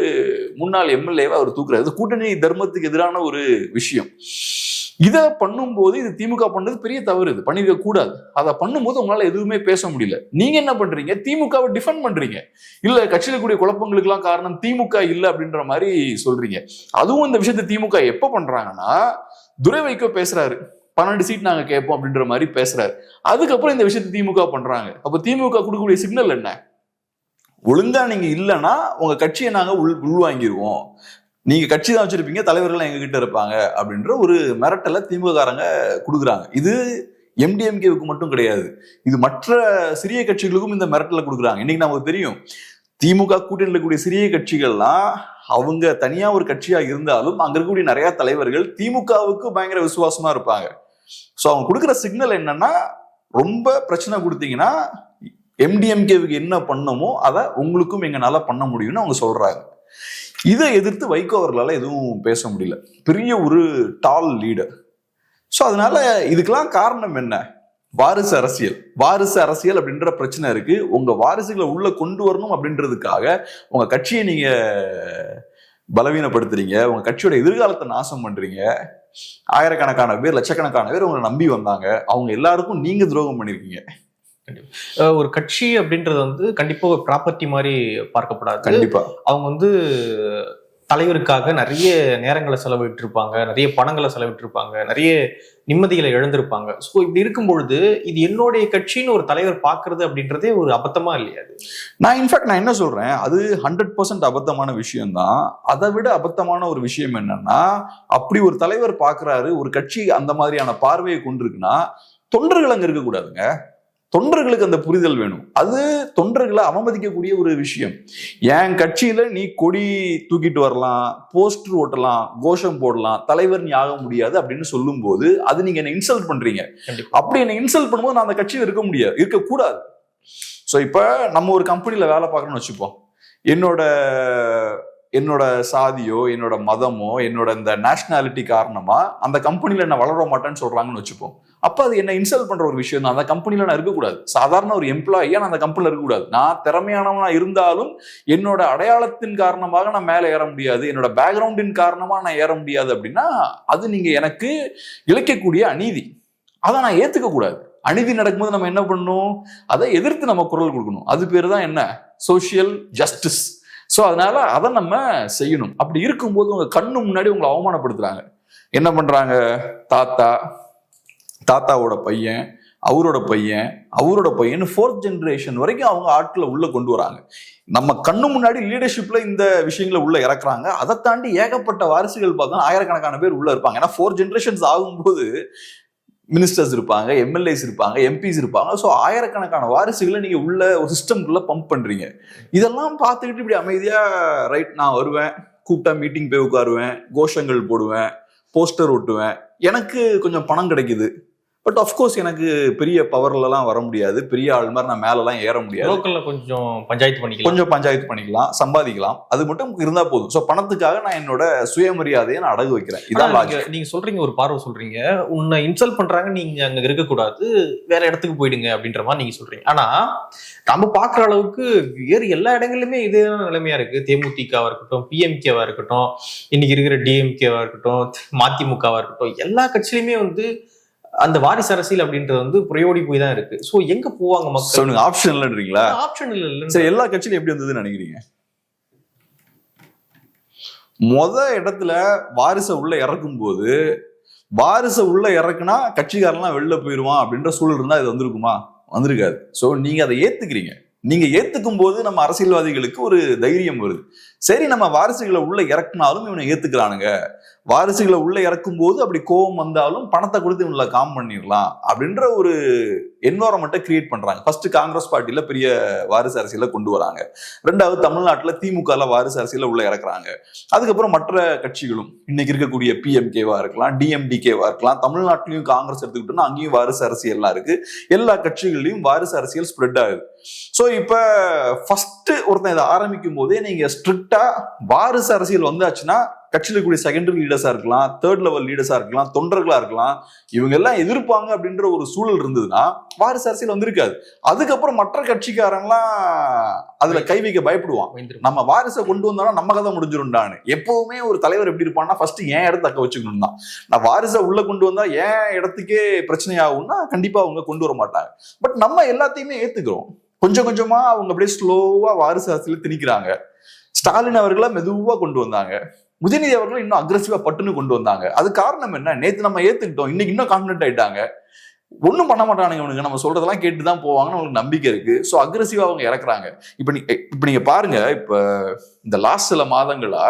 முன்னாள் எம்எல்ஏவை அவர் தூக்குறாரு. கூட்டணி தர்மத்துக்கு எதிரான ஒரு விஷயம். இதை பண்ணும்போது இது திமுக பண்ணது பெரிய தவறு, இது பண்ணிருக்க கூடாது. அதை பண்ணும்போது உங்களால எதுவுமே பேச முடியல. நீங்க என்ன பண்றீங்க, திமுகவை டிஃபெண்ட் பண்றீங்க. இல்ல கட்சியில கூடிய குழப்பங்களுக்கு எல்லாம் காரணம் திமுக இல்ல அப்படின்ற மாதிரி சொல்றீங்க. அதுவும் இந்த விஷயத்தை திமுக எப்ப பண்றாங்கன்னா, துரை வைகோ பேசுறாரு, 12 சீட் நாங்க கேட்போம் அப்படின்ற மாதிரி பேசுறாரு. அதுக்கப்புறம் இந்த விஷயத்தை திமுக பண்றாங்க. அப்ப திமுக கொடுக்கக்கூடிய சிக்னல் என்ன, ஒழுங்கா நீங்க இல்லைன்னா உங்க கட்சியை நாங்க உள்வாங்கிடுவோம், நீங்க கட்சி தான் வச்சிருப்பீங்க, தலைவர்கள் எங்க கிட்ட இருப்பாங்க அப்படின்ற ஒரு மிரட்டலை திமுக காரங்க கொடுக்குறாங்க. இது எம்டிஎம்கேவுக்கு மட்டும் கிடையாது, இது மற்ற சிறிய கட்சிகளுக்கும் இந்த மிரட்டலை கொடுக்குறாங்க. இன்னைக்கு நமக்கு தெரியும், திமுக கூட்டணியில் இருக்கக்கூடிய சிறிய கட்சிகள்லாம் அவங்க தனியா ஒரு கட்சியா இருந்தாலும் அங்க இருக்கக்கூடிய நிறைய தலைவர்கள் திமுகவுக்கு பயங்கர விசுவாசமா இருப்பாங்க. ஸோ அவங்க கொடுக்குற சிக்னல் என்னன்னா, ரொம்ப பிரச்சனை கொடுத்தீங்கன்னா எம்டிஎம்கேவுக்கு என்ன பண்ணமோ அதை உங்களுக்கும் எங்களால பண்ண முடியும்னு அவங்க சொல்றாங்க. இதை எதிர்த்து வைகோ அவர்களால எதுவும் பேச முடியல, பெரிய ஒரு டால் லீடர். ஸோ அதனால இதுக்கெல்லாம் காரணம் என்ன, வாரிசு அரசியல். வாரிசு அரசியல் அப்படின்ற பிரச்சனை இருக்கு. உங்க வாரிசுகளை உள்ள கொண்டு வரணும் அப்படின்றதுக்காக உங்க கட்சியை நீங்க பலவீனப்படுத்துறீங்க, உங்க கட்சியோட எதிர்காலத்தை நாசம் பண்றீங்க. ஆயிரக்கணக்கான பேர், லட்சக்கணக்கான பேர் உங்களை நம்பி வந்தாங்க, அவங்க எல்லாருக்கும் நீங்க துரோகம் பண்ணிருக்கீங்க. ஒரு கட்சி அப்படின்றது வந்து கண்டிப்பா ஒரு ப்ராப்பர்ட்டி மாதிரி பார்க்கப்படாது. கண்டிப்பா அவங்க வந்து தலைவருக்காக நிறைய நேரங்களை செலவிட்டு இருப்பாங்க, நிறைய பணங்களை செலவிட்டு இருப்பாங்க, நிறைய நிம்மதிகளை இழந்திருப்பாங்க. ஸோ இப்படி இருக்கும் பொழுது இது என்னுடைய கட்சின்னு ஒரு தலைவர் பார்க்கறது அப்படின்றதே ஒரு அபத்தமா இல்லையா? நான் என்ன சொல்றேன், அது 100% அபத்தமான விஷயம் தான். அதை விட அபத்தமான ஒரு விஷயம் என்னன்னா, அப்படி ஒரு தலைவர் பார்க்கிறாரு, ஒரு கட்சி அந்த மாதிரியான பார்வையை கொண்டிருக்குன்னா தொண்டர்கள் அங்க இருக்கக்கூடாதுங்க. தொண்டர்களுக்கு அந்த புரிதல் வேணும். அது தொண்டர்களை அவமதிக்கக்கூடிய ஒரு விஷயம். என் கட்சியில நீ கொடி தூக்கிட்டு வரலாம், போஸ்டர் ஓட்டலாம், கோஷம் போடலாம், தலைவர் நீ ஆக முடியாது அப்படின்னு சொல்லும் போது அது நீங்க என்ன இன்சல்ட் பண்றீங்க. அப்படி என்ன இன்சல்ட் பண்ணும்போது நான் அந்த கட்சியில் இருக்க முடியாது, இருக்கக்கூடாது. ஸோ இப்ப நம்ம ஒரு கம்பெனில வேலை பார்க்கணும்னு வச்சுப்போம், என்னோட சாதியோ, என்னோட மதமோ, என்னோட இந்த நேஷனாலிட்டி காரணமா அந்த கம்பெனில என்ன வளர மாட்டேன்னு சொல்றாங்கன்னு வச்சுப்போம். அப்ப அது என்ன இன்சல்ட் பண்ற ஒரு விஷயம் தான். அந்த கம்பெனில நான் இருக்கக்கூடாது. சாதாரண ஒரு எம்ப்ளாயியா நான் அந்த கம்பெனில இருக்கக்கூடாது. நான் திறமையானவனா இருந்தாலும் என்னோட அடையாளத்தின் காரணமாக நான் மேல ஏற முடியாது, என்னோட பேக்ரவுண்டின் காரணமா நான் ஏற முடியாது அப்படின்னா அது நீங்க எனக்கு இழைக்கக்கூடிய அநீதி. அதை நான் ஏத்துக்க கூடாது. அநீதி நடக்கும்போது நம்ம என்ன பண்ணணும், அதை எதிர்த்து நம்ம குரல் கொடுக்கணும். அது பேரு தான் என்ன, சோசியல் ஜஸ்டிஸ். ஸோ அதனால அதை நம்ம செய்யணும். அப்படி இருக்கும்போது உங்க கண்ணு முன்னாடி உங்களை அவமானப்படுத்துறாங்க. என்ன பண்றாங்க, தாத்தாவோட பையன், அவரோட பையன் 4th ஜெனரேஷன் வரைக்கும் அவங்க ஆட்களை உள்ள கொண்டு வராங்க. நம்ம கண்ணு முன்னாடி லீடர்ஷிப்ல இந்த விஷயங்களை உள்ள இறக்குறாங்க. அதை தாண்டி ஏகப்பட்ட வாரிசுகள் பார்த்தா ஆயிரக்கணக்கான பேர் உள்ள இருப்பாங்க. ஏன்னா 4 ஜெனரேஷன்ஸ் ஆகும்போது மினிஸ்டர்ஸ் இருப்பாங்க, எம்எல்ஏஸ் இருப்பாங்க, எம்பிஸ் இருப்பாங்க. ஸோ ஆயிரக்கணக்கான வாரிசுகளை நீங்க உள்ள ஒரு சிஸ்டம்குள்ள பம்ப் பண்றீங்க. இதெல்லாம் பார்த்துக்கிட்டு இப்படி அமைதியா ரைட் நான் வருவேன், கூப்பிட்டா மீட்டிங் போய் உட்காருவேன், கோஷங்கள் போடுவேன், போஸ்டர் ஒட்டுவேன், எனக்கு கொஞ்சம் பணம் கிடைக்குது. பட் அஃப்கோர்ஸ் எனக்கு பெரிய பவர்லாம் வர முடியாது, பெரிய ஆள் மாதிரி நான் மேலலாம் ஏற முடியாது. லோக்கல்ல கொஞ்சம் பஞ்சாயத்து பண்ணிக்கலாம், சம்பாதிக்கலாம், அது மட்டும் இருந்தா போதும். ஸோ பணத்துக்காக நான் என்னோட சுயமரியாதையை நான் அடகு வைக்கிறேன். இதான் நீங்க சொல்றீங்க, ஒரு பார்வை சொல்றீங்க, உன்னை இன்சல்ட் பண்றாங்க, நீங்க அங்க இருக்கக்கூடாது, வேற இடத்துக்கு போயிடுங்க அப்படின்ற மாதிரி நீங்க சொல்றீங்க. ஆனா நம்ம பாக்குற அளவுக்கு வேறு எல்லா இடங்களிலுமே இதே நிலைமையா இருக்கு. தேமுதிகவா இருக்கட்டும், பிஎம்கேவா இருக்கட்டும், இன்னைக்கு இருக்கிற டிஎம்கேவா இருக்கட்டும், மதிமுகவா இருக்கட்டும், எல்லா கட்சியிலுமே வந்து அந்த வாரிசு அரசியல் அப்படின்றது வந்து புரையோடி போய் தான் இருக்கு. சோ எங்க போவாங்க மக்கள்? ஆப்ஷன் இல்லன்றீங்களா? ஆப்ஷன் இல்ல. சரி, எல்லா கட்சியிலும் எப்படி வந்ததுன்னு நினைக்கிறீங்க? இடத்துல வாரிசை உள்ள இறக்கும் போது, வாரிசை உள்ள இறக்குனா கட்சிக்காரெல்லாம் வெளில போயிருவான் அப்படின்ற சூழல் இருந்தா இது வந்திருக்குமா? வந்திருக்காது. சோ நீங்க அதை ஏத்துக்கிறீங்க. நீங்க ஏத்துக்கும் போது நம்ம அரசியல்வாதிகளுக்கு ஒரு தைரியம் வருது. சரி, நம்ம வாரிசுகளை உள்ள இறக்குனாலும் இவனை ஏத்துக்கிறானுங்க, வாரிசுகளை உள்ள இறக்கும் போது அப்படி கோபம் வந்தாலும் பணத்தை கொடுத்து இவங்களை காம் பண்ணிடலாம் அப்படின்ற ஒரு என்வாரன்மெண்ட்டை கிரியேட் பண்றாங்க. ஃபர்ஸ்ட் காங்கிரஸ் பார்ட்டியில பெரிய வாரிசு அரசியல கொண்டு வராங்க. ரெண்டாவது தமிழ்நாட்டுல திமுக வாரிசு அரசியல உள்ள இறக்குறாங்க. அதுக்கப்புறம் மற்ற கட்சிகளும் இன்னைக்கு இருக்கக்கூடிய பிஎம்கேவா இருக்கலாம், டிஎம்டிகேவா இருக்கலாம், தமிழ்நாட்டிலையும் காங்கிரஸ் எடுத்துக்கிட்டோம்னா அங்கேயும் வாரிசு அரசியல்லாம் இருக்கு. எல்லா கட்சிகள்லயும் வாரிசு அரசியல் ஸ்ப்ரெட் ஆகுது. சோ இப்ப ஃபர்ஸ்ட் ஒருத்தன் இதை ஆரம்பிக்கும் போதே நீங்க ஸ்ட்ரிக்டா வாரிசு அரசியல் வந்தாச்சுன்னா கட்சியில் இருக்கக்கூடிய செகண்டரி லீடர்ஸா இருக்கலாம், தேர்ட் லெவல் லீடர்ஸா இருக்கலாம், தொண்டர்களா இருக்கலாம், இவங்க எல்லாம் எதிர்ப்பாங்க அப்படின்ற ஒரு சூழல் இருந்ததுன்னா வாரிசு அரசியல் வந்திருக்காது. அதுக்கப்புறம் மற்ற கட்சிக்காரன்லாம் அதுல கை வைக்க பயப்படுவான். நம்ம வாரிசை கொண்டு வந்தோம்னா நம்ம கதை முடிஞ்சிரும்டான்னு. எப்பவுமே ஒரு தலைவர் எப்படி இருப்பான்னா ஃபர்ஸ்ட் ஏன் இடத்த தக்க வச்சுக்கணும் தான். நான் வாரிசை உள்ள கொண்டு வந்தா ஏன் இடத்துக்கே பிரச்சனை ஆகும்னா கண்டிப்பா அவங்க கொண்டு வர மாட்டாங்க. பட் நம்ம எல்லாத்தையுமே ஏத்துக்கிறோம். கொஞ்சம் கொஞ்சமா அவங்க அப்படியே ஸ்லோவா வாரிசு அரசியல திணிக்கிறாங்க. ஸ்டாலின் அவர்களை மெதுவா கொண்டு வந்தாங்க, உதயநிதி அவர்களும் இன்னும் அக்ரெசிவா பட்டுன்னு கொண்டு வந்தாங்க. அது காரணம் என்ன? நேத்து நம்ம ஏத்துக்கிட்டோம், இன்னைக்கு இன்னும் கான்பிடன்ட் ஆயிட்டாங்க. ஒன்னும் பண்ண மாட்டானுங்க இவனுக்கு, நம்ம சொல்றதெல்லாம் கேட்டுதான் போவாங்கன்னு அவங்களுக்கு நம்பிக்கை இருக்கு. ஸோ அக்ரெசிவா அவங்க இறக்குறாங்க. இப்ப நீங்க பாருங்க, இப்ப இந்த லாஸ்ட் சில மாதங்களா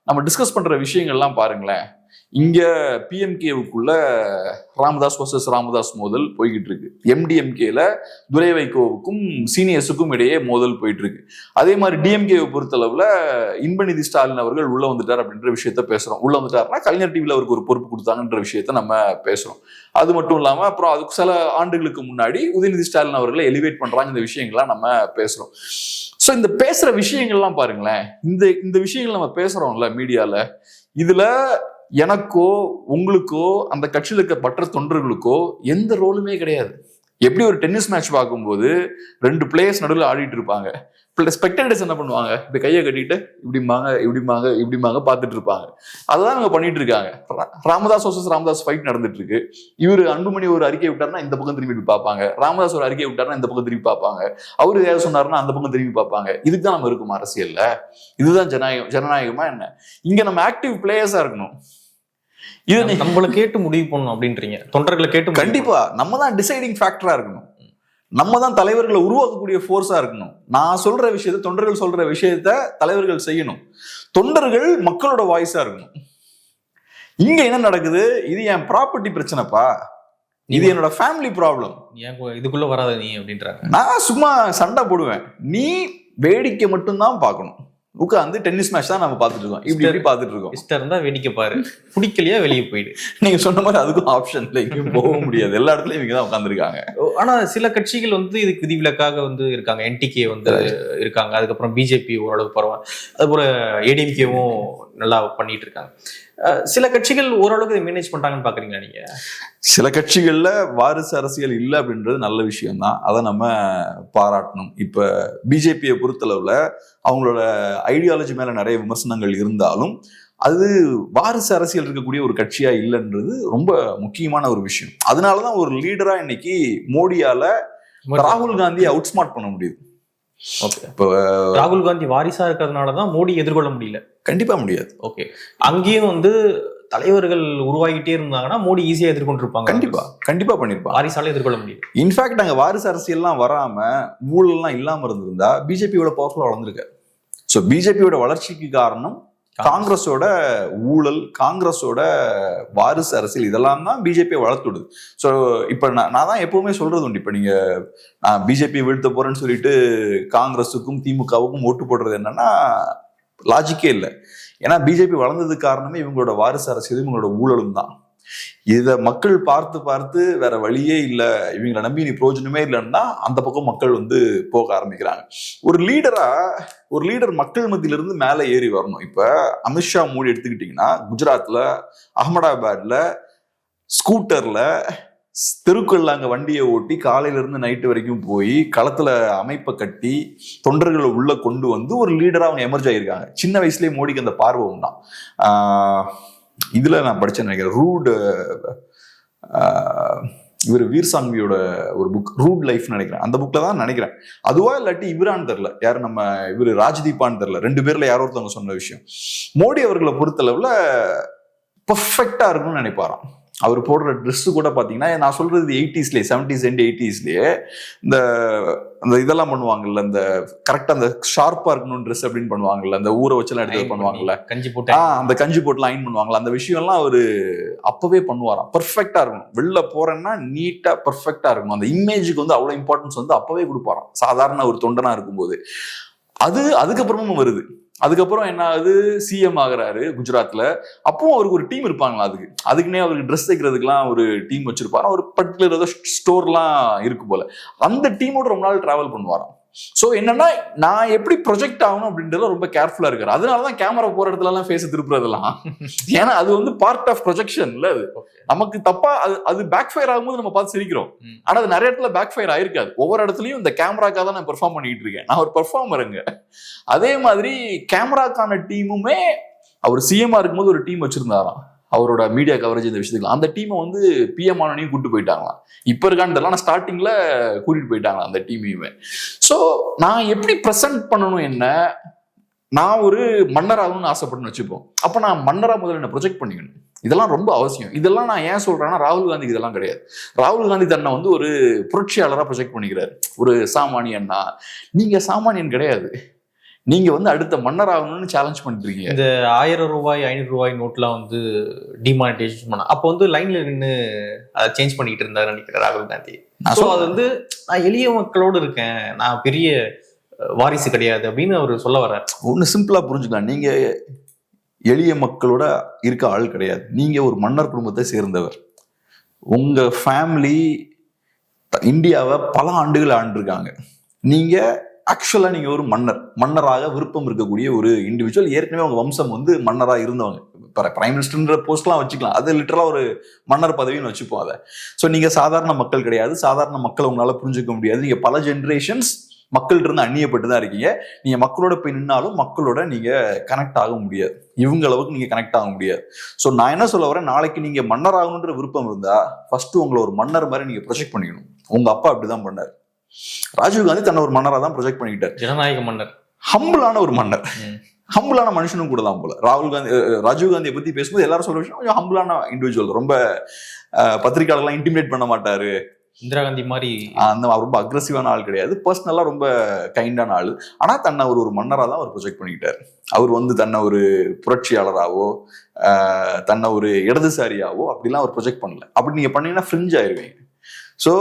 நம்ம டிஸ்கஸ் பண்ற விஷயங்கள்லாம் பாருங்களேன். இங்க பிஎம்கேவுக்குள்ள ராமதாஸ் வர்சஸ் ராமதாஸ் மோதல் போய்கிட்டு இருக்கு. எம்டிஎம்கேல துரை வைகோவுக்கும் சீனியர்ஸுக்கும் இடையே மோதல் போயிட்டு இருக்கு. அதே மாதிரி டிஎம்கேவை பொறுத்தளவுல இன்பநிதி ஸ்டாலின் அவர்கள் உள்ள வந்துட்டார் அப்படின்ற விஷயத்த பேசுறோம். உள்ள வந்துட்டாருன்னா கலைஞர் டிவில அவருக்கு ஒரு பொறுப்பு கொடுத்தாங்கன்ற விஷயத்த நம்ம பேசுறோம். அது மட்டும் இல்லாம அப்புறம் அதுக்கு சில ஆண்டுகளுக்கு முன்னாடி உதயநிதி ஸ்டாலின் அவர்களை எலிவேட் பண்றாங்க. இந்த விஷயங்கள்லாம் நம்ம பேசுறோம். ஸோ இந்த பேசுற விஷயங்கள்லாம் பாருங்களேன், இந்த விஷயங்கள் நம்ம பேசுறோம்ல மீடியால, இதுல எனக்கோ உங்களுக்கோ அந்த கட்சியில் இருக்க மற்ற தொண்டர்களுக்கோ எந்த ரோலுமே கிடையாது. எப்படி ஒரு டென்னிஸ் மேட்ச் பார்க்கும்போது 2 பிளேயர்ஸ் நடுவில் ஆடிட்டு இருப்பாங்க, ஸ்பெக்டேட்டர்ஸ் என்ன பண்ணுவாங்க, இப்ப கையை கட்டிட்டு இப்படிமாங்க பார்த்துட்டு இருப்பாங்க. அதான் அவங்க பண்ணிட்டு இருக்காங்க. ராமதாஸ் வர்சஸ் ராமதாஸ் ஃபைட் நடந்துட்டு இருக்கு. இவரு அன்புமணி ஒரு அறிக்கை விட்டாருன்னா இந்த பக்கம் திரும்பி பார்ப்பாங்க, ராமதாஸ் ஒரு அறிக்கை விட்டாருன்னா இந்த பக்கம் திரும்பி பார்ப்பாங்க, அவரு ஏதாவது சொன்னாருன்னா அந்த பக்கம் திரும்பி பார்ப்பாங்க. இதுதான் நம்ம இருக்கும் அரசியல்ல. இதுதான் ஜனநாயகமா என்ன? இங்க நம்ம ஆக்டிவ் பிளேயர்ஸா இருக்கணும். இது நம்மள கேட்டு முடிவு பண்ணணும் அப்படின்றீங்க, தொண்டர்களை கேட்டு. கண்டிப்பா நம்ம தான் டிசைடிங் ஃபேக்டரா இருக்கணும், நம்ம தான் தலைவர்களை உருவாக்கக்கூடிய ஃபோர்ஸா இருக்கணும். நான் சொல்ற விஷயத்த, தொண்டர்கள் சொல்ற விஷயத்த தலைவர்கள் செய்யணும். தொண்டர்கள் மக்களோட வாய்ஸா இருக்கணும். இங்க என்ன நடக்குது? இது என் ப்ராப்பர்ட்டி பிரச்சனைப்பா, இது என்னோட ஃபேமிலி ப்ராப்ளம், இதுக்குள்ள வராத நீ அப்படின்றாங்க. நான் சும்மா சண்டை போடுவேன், நீ வேடிக்கை மட்டும்தான் பார்க்கணும். உட்காந்து டென்னிஸ் மேட்ச் தான் நம்ம பார்த்துட்டு இருக்கோம், இப்படி பார்த்துட்டு இருக்கோம். இஷ்டம் இருந்தா வேடிக்கை பாரு, பிடிக்கலையா வெளியே போயிடு. நீங்க சொன்ன மாதிரி அதுக்கும் ஆப்ஷன் இல்லை, எங்கேயும் போக முடியாது, எல்லா இடத்துலயும் இவங்க தான் உட்காந்துருக்காங்க. ஆனா சில கட்சிகள் வந்து இதுக்கு விதிவிலக்காக வந்து இருக்காங்க. என்டிகே வந்து இருக்காங்க, அதுக்கப்புறம் பிஜேபி ஓரளவு பரவாயில்ல, அதுபோல ஏடிஎம்கேவும் நல்லா பண்ணிட்டு இருக்காங்க. சில கட்சிகள் ஓரளவுக்கு இதை மேனேஜ் பண்றாங்கன்னு பாக்குறீங்களா நீங்க? சில கட்சிகள்ல வாரிசு அரசியல் இல்லை அப்படின்றது நல்ல விஷயம் தான், அதை நம்ம பாராட்டணும். இப்ப பிஜேபியை பொறுத்தளவுல அவங்களோட ஐடியாலஜி மேல நிறைய விமர்சனங்கள் இருந்தாலும் அது வாரிசு அரசியல் இருக்கக்கூடிய ஒரு கட்சியா இல்லைன்றது ரொம்ப முக்கியமான ஒரு விஷயம். அதனாலதான் ஒரு லீடரா இன்னைக்கு மோடியால ராகுல் காந்தியை அவுட் ஸ்மார்ட் பண்ண முடியுது. இப்போ ராகுல் காந்தி வாரிசா இருக்கிறதுனாலதான் மோடி எதிர்கொள்ள முடியல. கண்டிப்பா முடியாது. ஓகே, அங்கேயும் வந்து தலைவர்கள் உருவாகிட்டே இருந்தாங்கன்னா மோடி ஈஸியா எதிர்கொண்டு இருப்பாங்க. கண்டிப்பா பண்ணிருப்பாங்க, வாரிசால எதிர்கொள்ள முடியும். இன்ஃபேக்ட் அங்க வாரிசு அரசியல்லாம் வராம ஊழல்லாம் இல்லாம இருந்திருந்தா பிஜேபியோட பவர்ஃபுல்லா வளர்ந்துருக்காரு. ஸோ பிஜேபியோட வளர்ச்சிக்கு காரணம் காங்கிரஸோட ஊழல், காங்கிரஸோட வாரிசு அரசியல், இதெல்லாம் தான் பிஜேபியை வளர்த்துடுது. ஸோ இப்ப நான் தான் எப்பவுமே சொல்றது உண்டு, இப்ப நீங்க நான் பிஜேபி வீழ்த்த போறேன்னு சொல்லிட்டு காங்கிரஸுக்கும் திமுகவுக்கும் ஓட்டு போடுறது என்னன்னா லாஜிக்கே இல்லை. ஏன்னா பிஜேபி வளர்ந்ததுக்கு காரணமே இவங்களோட வாரிசு அரசியலும் இவங்களோட ஊழலும் தான். இத மக்கள் பார்த்து பார்த்து வேற வழியே இல்லை, இவங்களை நம்பி நீ பிரயோஜனமே இல்லைன்னா அந்த பக்கம் மக்கள் போக ஆரம்பிக்கிறாங்க. ஒரு லீடர் மக்கள் மத்தியில இருந்து மேல ஏறி வரணும். இப்ப அமித்ஷா மோடி எடுத்துக்கிட்டீங்கன்னா குஜராத்ல, அகமதாபாத்ல ஸ்கூட்டர்ல தெருக்கள்ல அங்க வண்டியை ஓட்டி காலையில இருந்து நைட்டு வரைக்கும் போய் களத்துல அமைப்பை கட்டி தொண்டர்களை உள்ள கொண்டு ஒரு லீடரா அவங்க எமர்ஜ் ஆயிருக்காங்க. சின்ன வயசுலயே மோடிக்கு அந்த பார்வை உண்டான். இதுல நான் படிச்சேன் நினைக்கிறேன், இவர் வீர்சாமியோட ஒரு புக் ரூட் லைஃப் நினைக்கிறேன், அந்த புக்ல தான் நினைக்கிறேன். அதுவா இல்லாட்டி இவரான்னு தெரியல, யாரு நம்ம இவரு ராஜ்தீப்பான்னு தெரியல, 2 பேர்ல யாரோ ஒருத்தவங்க சொன்ன விஷயம். மோடி அவர்களை பொறுத்தளவுல பர்ஃபெக்டா இருக்கும்னு நினைப்பாராம். அவர் போடுற ட்ரெஸ் கூட பாத்தீங்கன்னா, நான் சொல்றது 80ஸ்லயே 70s and 80ஸ்லயே இந்த இதெல்லாம் பண்ணுவாங்கல்ல, இந்த கரெக்டா அந்த ஷார்ப்பா இருக்கணும் ட்ரெஸ் அப்படின்னு பண்ணுவாங்கல்ல, அந்த ஊரை வச்செல்லாம் எடுத்து பண்ணுவாங்கல்ல, கஞ்சி போட்டு அந்த கஞ்சி போட்டு அயன் பண்ணுவாங்கல்ல, அந்த விஷயம் எல்லாம் அவரு அப்பவே பண்ணுவாராம். பெர்ஃபெக்டா இருக்கணும், வெளில போறேன்னா நீட்டா பெர்ஃபெக்டா இருக்கணும், அந்த இமேஜுக்கு அவ்வளவு இம்பார்ட்டன்ஸ் அப்பவே கொடுப்பாராம் சாதாரண ஒரு தொண்டனா இருக்கும்போது. அதுக்கப்புறமும் வருது. அதுக்கப்புறம் என்ன ஆகுது, சிஎம் ஆகுறாரு குஜராத்ல. அப்பவும் அவருக்கு ஒரு டீம் இருப்பாங்களா, அதுக்குன்னே அவருக்கு ட்ரெஸ் தைக்கிறதுக்குலாம் ஒரு டீம் வச்சிருப்பாரு. ஒரு பர்டிகுலர் ஏதோ ஸ்டோர்லாம் இருக்கு போல, அந்த டீமோட ரொம்ப நாள் டிராவல் பண்ணுவாராம். சோ என்னன்னா, நான் எப்படி ப்ரொஜெக்ட் ஆகணும் அப்படின்றத ரொம்ப கேர்ஃபுல்லா இருக்காரு. அதனாலதான் கேமரா போற இடத்துல எல்லாம் ஃபேஸ் திருப்புறதெல்லாம். ஏன்னா அது பார்ட் ஆஃப் ப்ரொஜெக்ஷன் இல்ல, அது நமக்கு தப்பா அது பேக் ஃபயர் ஆகும்போது நம்ம பார்த்து சிரிக்கிறோம். ஆனா அது நிறைய இடத்துல பேக் ஃபயர் ஆயிருக்காது. ஒவ்வொரு இடத்துலயும் இந்த கேமராக்காக தான் நான் பெர்ஃபார்ம் பண்ணிட்டு இருக்கேன், நான் ஒரு பெர்ஃபார்மருங்க. அதே மாதிரி கேமராக்கான டீமுமே அவர் சிஎம்ஆ இருக்கும்போது ஒரு டீம் வச்சிருந்தாராம், அவரோட மீடியா கவரேஜ் இந்த விஷயத்துக்கு. அந்த டீமை பிஎம் ஆனனையும் கூட்டு போயிட்டாங்களாம். இப்ப இருக்கான்னு ஸ்டார்டிங்ல கூட்டிட்டு போயிட்டாங்க அந்த டீமையுமே. சோ நான் எப்படி ப்ரெசென்ட் பண்ணணும், என்ன நான் ஒரு மன்னராகணும்னு ஆசைப்பட்டுன்னு வச்சுப்போம். அப்ப நான் மன்னரா முதல்ல என்ன ப்ரொஜெக்ட் பண்ணிக்கணும். இதெல்லாம் ரொம்ப அவசியம். இதெல்லாம் நான் ஏன் சொல்றேன்னா, ராகுல் காந்திக்கு இதெல்லாம் கிடையாது. ராகுல் காந்தி தன்னை ஒரு புரட்சியாளராக ப்ரொஜெக்ட் பண்ணிக்கிறாரு, ஒரு சாமானியன்னா. நீங்க சாமானியன் கிடையாது, நீங்க அடுத்த மன்னர் ஆகணும்னு சேலஞ்ச் பண்ணிருக்கீங்க. இந்த 1000 ரூபாய் 500 ரூபாய் நோட்லாம் டிமானிட்டைசேஷன் பண்ண அப்போ லைன்ல நின்று அதை சேஞ்ச் பண்ணிட்டு இருந்தாரு நினைக்கிறேன் ராகுல் காந்தி. அது நான் எளிய மக்களோடு இருக்கேன், நான் பெரிய வாரிசு கிடையாது அப்படின்னு அவர் சொல்ல வர்றாரு. ஒண்ணு சிம்பிளா புரிஞ்சுக்கலாம், நீங்க எளிய மக்களோட இருக்க ஆள் கிடையாது, நீங்க ஒரு மன்னர் குடும்பத்தை சேர்ந்தவர். உங்க ஃபேமிலி இந்தியாவை பல ஆண்டுகள் ஆண்டிருக்காங்க. நீங்க ஆக்சுவலா நீங்க ஒரு மன்னராக விருப்பம் இருக்கக்கூடிய ஒரு இண்டிவிஜுவல். ஏற்கனவே உங்க வம்சம் மன்னராக இருந்தவங்க, பிரைம் மினிஸ்டர்ன்ற போஸ்ட்லாம் வச்சுக்கலாம், அது லிட்டரலா ஒரு மன்னர் பதவின்னு வச்சுப்போம் அதை. ஸோ நீங்க சாதாரண மக்கள் கிடையாது, சாதாரண மக்களை உங்களால புரிஞ்சுக்க முடியாது. நீங்க பல ஜென்ரேஷன்ஸ் மக்கள்கிட்ட இருந்து அந்நியப்பட்டு தான் இருக்கீங்க. நீங்க மக்களோட போய் நின்னாலும் மக்களோட நீங்க கனெக்ட் ஆக முடியாது, இவங்க அளவுக்கு நீங்க கனெக்ட் ஆக முடியாது. ஸோ நான் என்ன சொல்ல வரேன், நாளைக்கு நீங்க மன்னர் ஆகணுன்ற விருப்பம் இருந்தா ஃபர்ஸ்ட் உங்களை ஒரு மன்னர் மாதிரி நீங்க ப்ரொஜெக்ட் பண்ணிக்கணும். உங்க அப்பா அப்படிதான் பண்ணார். ராஜீவ் காந்தி தன்னை ஒரு மன்னரா தான் ப்ரொஜெக்ட் பண்ணிக்கிட்டார், ஜனநாயக மன்னர், ஹம்பிளான ஒரு மன்னர், ஹம்பிளான மனுஷனும் கூட தான் போல. ராஜீவ் காந்தியை பத்தி பேசும்போது எல்லாரும் சொல்ற விஷயம், கொஞ்சம் ஹம்பிளான இண்டிவிஜுவல், ரொம்ப பத்திரிகையாளர்லாம் இன்டிமிடேட் பண்ண மாட்டாரு, இந்திரா காந்தி மாதிரி அந்த ரொம்ப அக்ரெசிவான ஆள் கிடையாது, பர்சனலா ரொம்ப கைண்டான ஆள். ஆனா தன்னை ஒரு மன்னரா தான் அவர் ப்ரொஜெக்ட் பண்ணிக்கிட்டார். அவர் தன்னை ஒரு புரட்சியாளராவோ தன்னை ஒரு இடதுசாரியாவோ அப்படிலாம் அவர் ப்ரொஜெக்ட் பண்ணல. அப்படி நீங்க பண்ணீங்கன்னா ஃப்ரிஞ்ச் ஆயிருவீங்க. ஸோ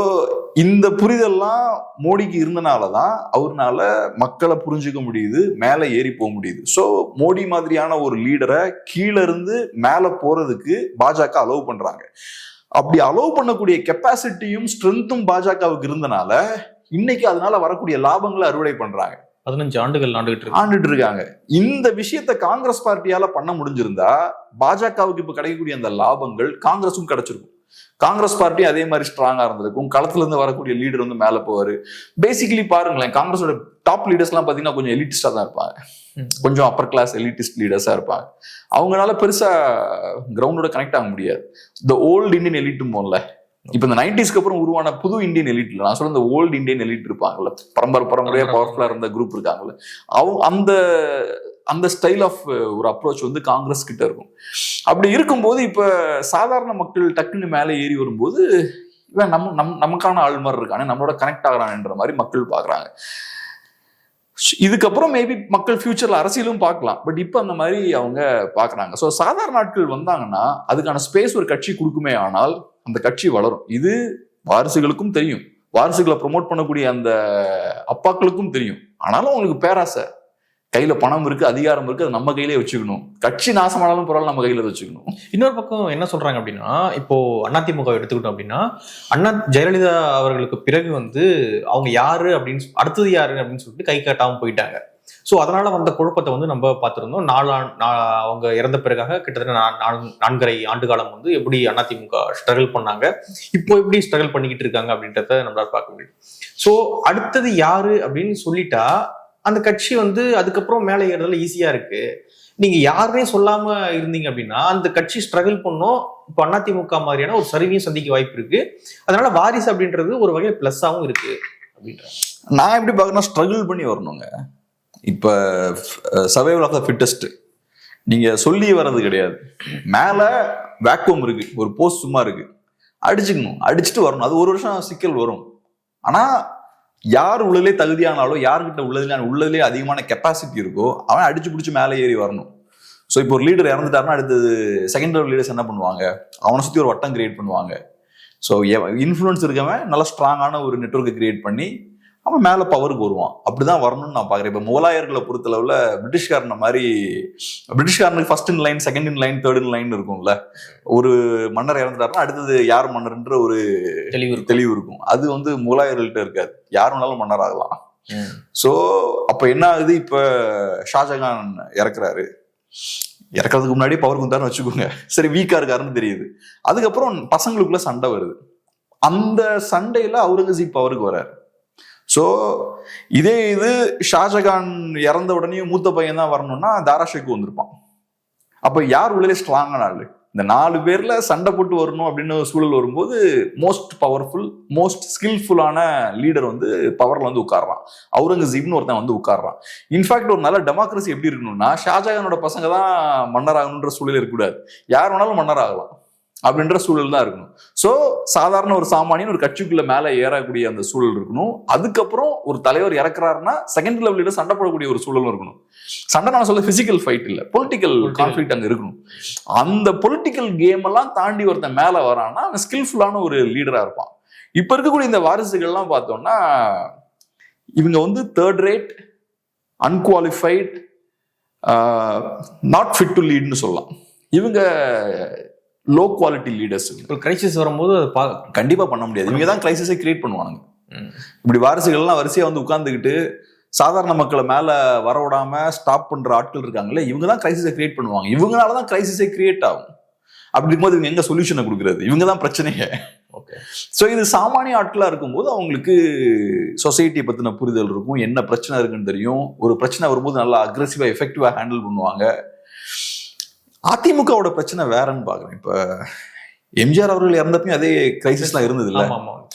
இந்த புரிதல்லாம் மோடிக்கு இருந்தனாலதான் அவர்னால மக்களை புரிஞ்சுக்க முடியுது, மேலே ஏறி போக முடியுது. ஸோ மோடி மாதிரியான ஒரு லீடரை கீழே இருந்து மேலே போறதுக்கு பாஜக அலோவ் பண்றாங்க. அப்படி அலோவ் பண்ணக்கூடிய கெப்பாசிட்டியும் ஸ்ட்ரென்த்தும் பாஜகவுக்கு இருந்தனால இன்னைக்கு அதனால வரக்கூடிய லாபங்களை அறுவடை பண்றாங்க. 15 ஆண்டுகள் ஆண்டுட்டு இருக்காங்க. இந்த விஷயத்த காங்கிரஸ் பார்ட்டியால பண்ண முடிஞ்சிருந்தா பாஜகவுக்கு இப்ப கிடைக்கக்கூடிய அந்த லாபங்கள் காங்கிரஸும் கிடைச்சிருக்கும். காங்கிரஸ் பார்ட்டி அதே மாதிரி ஸ்ட்ராங்கா இருந்திருக்கும். களத்துல இருந்து வரக்கூடிய லீடர் மேல போவாரு. பேசிக்கலி பாருங்களேன், காங்கிரஸோட டாப் லீடர்ஸ் எல்லாம் பாத்தீங்கன்னா கொஞ்சம் எலிட்டிஸ்டா தான் இருப்பாங்க, கொஞ்சம் அப்பர் கிளாஸ் எலிட்டிஸ்ட் லீடர்ஸா இருப்பாங்க. அவங்களால பெருசா கிரவுண்டோட கனெக்ட் ஆக முடியாது. இந்த ஓல்டு இந்தியன் எலிட்டும் போல, இப்ப இந்த 90ஸ்க்கு அப்புறம் உருவான புது இந்தியன் எலிட்ல நான் சொல்ல இந்த ஓல்டு இந்தியன் எலிட் இருப்பாங்கல்ல, பரம்பரையா பவர்ஃபுல்லா இருந்த குரூப் இருக்காங்கல்ல, அவங்க அந்த ஸ்டைல் ஆஃப் ஒரு அப்ரோச் காங்கிரஸ் கிட்ட இருக்கும். அப்படி இருக்கும்போது இப்ப சாதாரண மக்கள் டக்குன்னு மேலே ஏறி வரும்போது இவன் நமக்கான ஆள் மாதிரி இருக்கானே, நம்மளோட கனெக்ட் ஆகிறான்ன்ற மாதிரி மக்கள் பாக்குறாங்க. இதுக்கப்புறம் மேபி மக்கள் ஃபியூச்சர்ல அரசியலும் பார்க்கலாம். பட் இப்போ அந்த மாதிரி அவங்க பாக்குறாங்க. ஸோ சாதாரண ஆட்கள் வந்தாங்கன்னா அதுக்கான ஸ்பேஸ் ஒரு கட்சி கொடுக்குமே, ஆனால் அந்த கட்சி வளரும். இது வாரிசுகளுக்கும் தெரியும், வாரிசுகளை ப்ரொமோட் பண்ணக்கூடிய அந்த அப்பாக்களுக்கும் தெரியும். ஆனாலும் அவங்களுக்கு பேராசை, கையில பணம் இருக்கு, அதிகாரம் இருக்கு, அது நம்ம கையிலே வச்சுக்கணும். கட்சி நாசமானாலும் பரவாயில்ல, நம்ம கையில வச்சுக்கணும். இன்னொரு பக்கம் என்ன சொல்றாங்க அப்படின்னா, இப்போ அதிமுக எடுத்துக்கிட்டோம் அப்படின்னா, அண்ணா ஜெயலலிதா அவர்களுக்கு பிறகு அவங்க யாரு அப்படின்னு அடுத்தது யாரு அப்படின்னு சொல்லிட்டு கை காட்டாம போயிட்டாங்க. ஸோ அதனால வந்த குழப்பத்தை நம்ம பார்த்திருந்தோம். அவங்க இறந்த பிறகாக கிட்டத்தட்ட 4.5 ஆண்டு காலம் எப்படி அதிமுக ஸ்ட்ரகிள் பண்ணாங்க, இப்போ எப்படி ஸ்ட்ரகிள் பண்ணிக்கிட்டு இருக்காங்க அப்படின்றத நம்மளால பார்க்க முடியும். ஸோ அடுத்தது யாரு அப்படின்னு சொல்லிட்டா அந்த கட்சி அதுக்கப்புறம் மேலே ஏறதுல ஈஸியா இருக்கு. நீங்க யாருமே சொல்லாம இருந்தீங்க அப்படின்னா அந்த கட்சி ஸ்ட்ரகிள் பண்ணோம். இப்போ அதிமுக மாதிரியான ஒரு சரிவையும் சந்திக்க வாய்ப்பு இருக்கு. அதனால வாரிசு அப்படின்றது ஒரு வகையில் பிளஸ்ஸாவும் இருக்கு அப்படின்ற நான் எப்படி பார்க்கணும், ஸ்ட்ரகிள் பண்ணி வரணுங்க. இப்ப சர்வைவல் ஆஃப் த ஃபிட்டஸ்ட் நீங்க சொல்லி வர்றது கிடையாது. மேல வேக்குவம் இருக்கு, ஒரு போஸ்ட் சும்மா இருக்கு, அடிச்சுக்கணும், அடிச்சுட்டு வரணும். அது ஒரு வருஷம் சிக்கல் வரும். ஆனா யார் உள்ளதுலே தகுதியானாலோ, யார்கிட்ட உள்ளதுலேயே அதிகமான கெப்பாசிட்டி இருக்கோ அவன் அடிச்சு பிடிச்சி மேலே ஏறி வரணும். ஸோ இப்போ ஒரு லீடர் இறந்துட்டாருன்னா அடுத்தது செகண்ட் லெவல் லீடர்ஸ் என்ன பண்ணுவாங்க, அவனை சுற்றி ஒரு வட்டம் கிரியேட் பண்ணுவாங்க. ஸோ இன்ஃப்ளூயன்ஸ் இருக்கவன் நல்லா ஸ்ட்ராங்கான ஒரு நெட்வொர்க்கை கிரியேட் பண்ணி அவன் மேலே பவருக்கு வருவான். அப்படிதான் வரணும்னு நான் பார்க்குறேன். இப்போ முகலாயர்களை பொறுத்தளவில் பிரிட்டிஷ்காரனை மாதிரி, பிரிட்டிஷ்காரனுக்கு first in line, second in line, third in line இருக்கும்ல. ஒரு மன்னர் இறந்துட்டாருன்னா அடுத்தது யார் மன்னர்ன்ற ஒரு தெளிவு இருக்கும். அது முகலாயர்கள்ட்ட இருக்காது. யார் வேணாலும் மன்னர் ஆகலாம். ஸோ அப்போ என்ன ஆகுது, இப்போ ஷாஜகான் இறக்குறதுக்கு முன்னாடி பவர் குந்தாருன்னு வச்சுக்கோங்க. சரி, வீக்கா இருக்காருன்னு தெரியுது. அதுக்கப்புறம் பசங்களுக்குள்ள சண்டை வருது. அந்த சண்டையில அவுரங்கசீப் பவருக்கு வர்றாரு. ஸோ இது ஷாஜகான் இறந்த உடனே மூத்த பையன் தான் வரணும்னா தாராஷேக்கு வந்திருப்பான். அப்ப யார் உள்ளே ஸ்ட்ராங்கான ஆளு? இந்த 4 பேர்ல சண்டை போட்டு வரணும் அப்படின்னு சூழல் வரும்போது மோஸ்ட் பவர்ஃபுல், மோஸ்ட் ஸ்கில்ஃபுல்லான லீடர் பவர்ல உட்கார்றான். அவுரங்கசீப்னு ஒருத்தன் உட்கார்றான். இன்ஃபேக்ட் ஒரு நல்ல டெமோக்ரஸி எப்படி இருக்கணும்னா, ஷாஜகானோட பசங்க தான் மன்னர் ஆகணுன்ற சூழல் இருக்கக்கூடாது, யார் வேணாலும் மன்னர் ஆகலாம் அப்படின்ற சூழல் தான் இருக்கணும். ஸோ சாதாரண ஒரு சாமானியன் ஒரு கட்சிக்குள்ள மேலே ஏறக்கூடிய அந்த சூழல் இருக்கணும். அதுக்கப்புறம் ஒரு தலைவர் இறக்குறாருன்னா செகண்ட் லெவல் லீடர் சண்டை போடக்கூடிய ஒரு சூழலும் இருக்கணும். சண்டை நான் சொல்ல பிசிக்கல் ஃபைட் இல்லை, பொலிட்டிக்கல் கான்ஃபிளிக்ட் அங்கே இருக்கணும். அந்த பொலிட்டிக்கல் கேம் எல்லாம் தாண்டி ஒருத்தன் மேலே வரான்னா அவன் ஸ்கில்ஃபுல்லான ஒரு லீடரா இருப்பான். இப்ப இருக்கக்கூடிய இந்த வாரிசுகள்லாம் பார்த்தோம்னா இவங்க third rate, unqualified, not fit to லீட்னு சொல்லலாம். இவங்க லோ குவாலிட்டி லீடர்ஸ். கிரைசிஸ் வரும்போது கண்டிப்பா பண்ண முடியாது. இவங்க தான் கிரைசிஸை கிரியேட் பண்ணுவாங்க. இப்படி வாரிசுகள்லாம் வரிசையா உட்கார்ந்துக்கிட்டு சாதாரண மக்களை மேல வரவிடாம ஸ்டாப் பண்ற ஆட்கள் இருக்காங்களே, இவங்க தான் கிரைசிஸை கிரியேட் பண்ணுவாங்க. இவங்களாலதான் கிரைசிஸை கிரியேட் ஆகும். அப்படி இருக்கும்போது இவங்க எங்க சொல்யூஷனை கொடுக்கறது? இவங்க தான் பிரச்சனையே. ஸோ இது சாமானிய ஆட்களா இருக்கும்போது அவங்களுக்கு சொசைட்டியை பத்தின புரிதல் இருக்கும், என்ன பிரச்சனை இருக்குன்னு தெரியும். ஒரு பிரச்சனை வரும்போது நல்லா அக்ரெசிவா எஃபெக்டிவா ஹேண்டில் பண்ணுவாங்க. அதிமுகவோட பிரச்சனை வேறன்னு பாக்குறேன். இப்ப எம்ஜிஆர் அவர்கள் இறந்தப்பயும் அதே கிரைசிஸ் தான் இருந்தது இல்ல.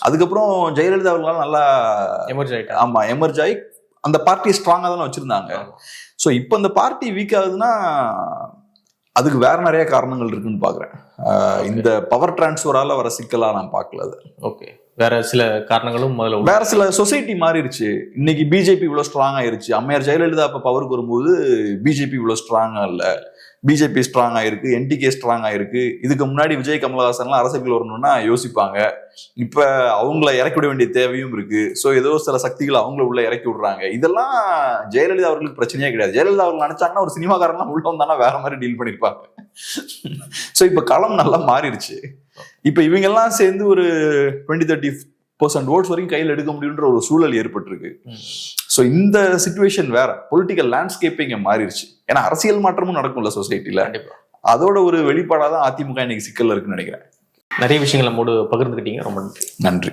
அதுக்கப்புறம் ஜெயலலிதா அவர்களால் நல்லா எமர்ஜ் ஆகி அந்த பார்ட்டியை ஸ்ட்ராங்கா தானே வச்சிருந்தாங்க. ஸோ இப்போ அந்த பார்ட்டி வீக் ஆகுதுன்னா அதுக்கு வேற நிறைய காரணங்கள் இருக்குன்னு பாக்குறேன். இந்த பவர் டிரான்ஸ்ஃபரால வர சிக்கலா நான் பார்க்கல. அது ஓகே, வேற சில காரணங்களும் வேற சில சொசைட்டி மாறிடுச்சு. இன்னைக்கு பிஜேபி இவ்வளவு ஸ்ட்ராங் ஆயிருச்சு. அம்மையார் ஜெயலலிதா அப்ப பவருக்கு வரும்போது பிஜேபி இவ்வளவு ஸ்ட்ராங்கா இல்ல, பிஜேபி ஸ்ட்ராங் ஆயிருக்கு, என்டிகே ஸ்ட்ராங் ஆயிருக்கு. இதுக்கு முன்னாடி விஜய் கமலஹாசன்லாம் அரசியல் வரணும்னா யோசிப்பாங்க. இப்ப அவங்கள இறக்கி விட வேண்டிய தேவையும் இருக்கு. ஸோ ஏதோ சில சக்திகள் அவங்கள உள்ள இறக்கி விடுறாங்க. இதெல்லாம் ஜெயலலிதா அவர்களுக்கு பிரச்சனையே கிடையாது. ஜெயலலிதா அவர்கள் நினைச்சாங்கன்னா ஒரு சினிமாக்காரன்லாம் உள்ள வந்தானா வேற மாதிரி டீல் பண்ணிருப்பாங்க. ஸோ இப்ப களம் நல்லா மாறிடுச்சு. இப்ப இவங்க எல்லாம் சேர்ந்து ஒரு 20-30% ஓட்ஸ் வரைக்கும் கையில் எடுக்க முடியுன்ற ஒரு சூழல் ஏற்பட்டிருக்கு. ஸோ இந்த சிச்சுவேஷன் வேற, பொலிட்டிக்கல் லேண்ட்ஸ்கேப்பிங் மாறிடுச்சு. ஏன்னா அரசியல் மாற்றமும் நடக்கும்ல சொசைட்டில. அதோட ஒரு வெளிப்பாடாதான் அதிமுக இன்னைக்கு சிக்கல்ல இருக்குன்னு நினைக்கிறேன். நிறைய விஷயங்கள் நம்மோடு பகிர்ந்துக்கிட்டீங்க, ரொம்ப நன்றி.